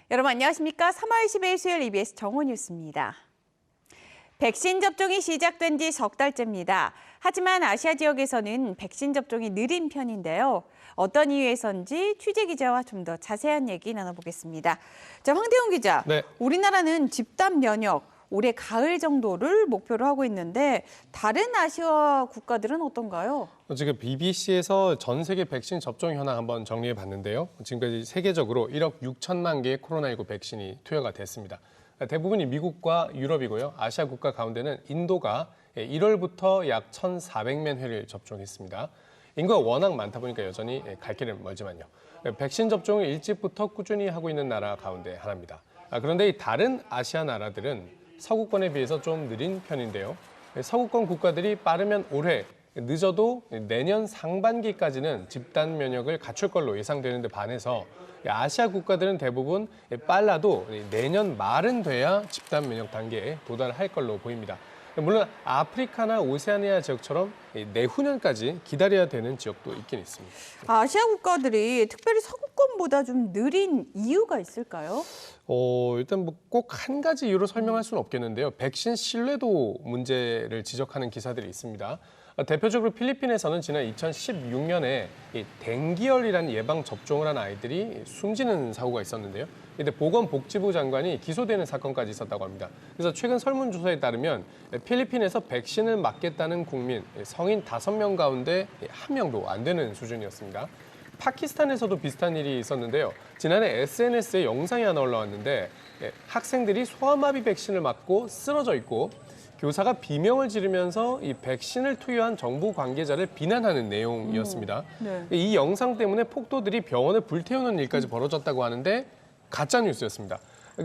여러분 안녕하십니까? 3월 10일 수요일 EBS 정오 뉴스입니다. 백신 접종이 시작된 지 석 달째입니다. 하지만 아시아 지역에서는 백신 접종이 느린 편인데요. 어떤 이유에서인지 취재 기자와 좀 더 자세한 얘기 나눠보겠습니다. 자, 황대웅 기자, 네. 우리나라는 집단 면역, 올해 가을 정도를 목표로 하고 있는데 다른 아시아 국가들은 어떤가요? 지금 BBC에서 전 세계 백신 접종 현황 한번 정리해 봤는데요. 지금까지 세계적으로 1억 6천만 개의 코로나19 백신이 투여가 됐습니다. 대부분이 미국과 유럽이고요. 아시아 국가 가운데는 인도가 1월부터 약 1,400만 회를 접종했습니다. 인구가 워낙 많다 보니까 여전히 갈 길은 멀지만요. 백신 접종을 일찍부터 꾸준히 하고 있는 나라 가운데 하나입니다. 그런데 이 다른 아시아 나라들은 서구권에 비해서 좀 느린 편인데요. 서구권 국가들이 빠르면 올해, 늦어도 내년 상반기까지는 집단 면역을 갖출 걸로 예상되는데 반해서 아시아 국가들은 대부분 빨라도 내년 말은 돼야 집단 면역 단계에 도달할 걸로 보입니다. 물론 아프리카나 오세아니아 지역처럼 내후년까지 기다려야 되는 지역도 있긴 있습니다. 아시아 국가들이 특별히 서구권보다 좀 느린 이유가 있을까요? 일단 뭐 꼭 한 가지 이유로 설명할 수는 없겠는데요. 백신 신뢰도 문제를 지적하는 기사들이 있습니다. 대표적으로 필리핀에서는 지난 2016년에 댕기열이라는 예방 접종을 한 아이들이 숨지는 사고가 있었는데요. 이때 보건복지부 장관이 기소되는 사건까지 있었다고 합니다. 그래서 최근 설문조사에 따르면 필리핀에서 백신을 맞겠다는 국민 성인 5명 가운데 1명도 안 되는 수준이었습니다. 파키스탄에서도 비슷한 일이 있었는데요. 지난해 SNS에 영상이 하나 올라왔는데 학생들이 소아마비 백신을 맞고 쓰러져 있고 교사가 비명을 지르면서 이 백신을 투여한 정부 관계자를 비난하는 내용이었습니다. 네. 이 영상 때문에 폭도들이 병원을 불태우는 일까지 벌어졌다고 하는데 가짜 뉴스였습니다.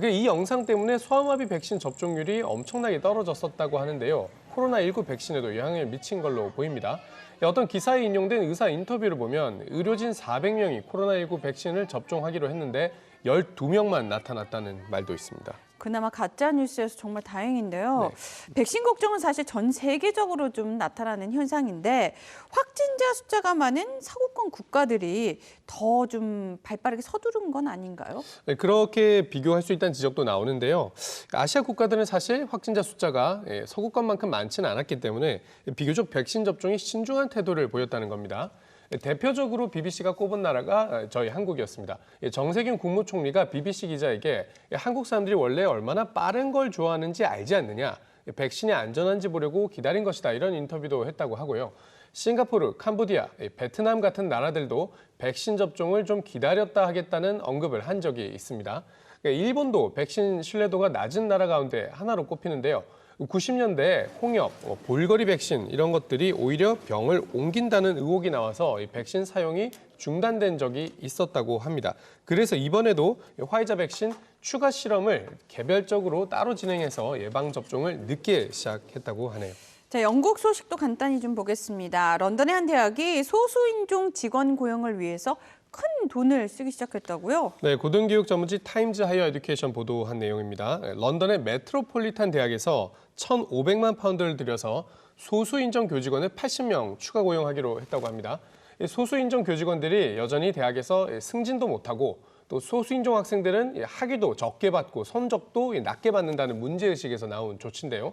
이 영상 때문에 소아마비 백신 접종률이 엄청나게 떨어졌었다고 하는데요. 코로나19 백신에도 영향을 미친 걸로 보입니다. 어떤 기사에 인용된 의사 인터뷰를 보면 의료진 400명이 코로나19 백신을 접종하기로 했는데 12명만 나타났다는 말도 있습니다. 그나마 가짜 뉴스여서 정말 다행인데요. 네. 백신 걱정은 사실 전 세계적으로 좀 나타나는 현상인데 확진자 숫자가 많은 서구권 국가들이 더 좀 발빠르게 서두른 건 아닌가요? 네, 그렇게 비교할 수 있다는 지적도 나오는데요. 아시아 국가들은 사실 확진자 숫자가 서구권만큼 많지는 않았기 때문에 비교적 백신 접종이 신중한 태도를 보였다는 겁니다. 대표적으로 BBC가 꼽은 나라가 저희 한국이었습니다. 정세균 국무총리가 BBC 기자에게 한국 사람들이 원래 얼마나 빠른 걸 좋아하는지 알지 않느냐, 백신이 안전한지 보려고 기다린 것이다, 이런 인터뷰도 했다고 하고요. 싱가포르, 캄보디아, 베트남 같은 나라들도 백신 접종을 좀 기다렸다 하겠다는 언급을 한 적이 있습니다. 일본도 백신 신뢰도가 낮은 나라 가운데 하나로 꼽히는데요. 90년대 홍역, 볼거리 백신 이런 것들이 오히려 병을 옮긴다는 의혹이 나와서 이 백신 사용이 중단된 적이 있었다고 합니다. 그래서 이번에도 화이자 백신 추가 실험을 개별적으로 따로 진행해서 예방접종을 늦게 시작했다고 하네요. 자, 영국 소식도 간단히 좀 보겠습니다. 런던의 한 대학이 소수인종 직원 고용을 위해서 큰 돈을 쓰기 시작했다고요? 네, 고등교육 전문지 타임즈 하이어 에듀케이션 보도한 내용입니다. 런던의 메트로폴리탄 대학에서 1,500만 파운드를 들여서 소수인종 교직원을 80명 추가 고용하기로 했다고 합니다. 소수인종 교직원들이 여전히 대학에서 승진도 못하고 또 소수인종 학생들은 학위도 적게 받고 성적도 낮게 받는다는 문제의식에서 나온 조치인데요.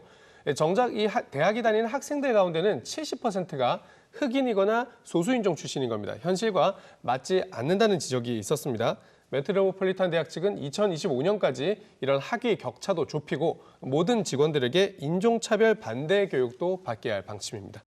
정작 이 대학이 다니는 학생들 가운데는 70%가 흑인이거나 소수인종 출신인 겁니다. 현실과 맞지 않는다는 지적이 있었습니다. 메트로폴리탄 대학 측은 2025년까지 이런 학위 격차도 좁히고 모든 직원들에게 인종차별 반대 교육도 받게 할 방침입니다.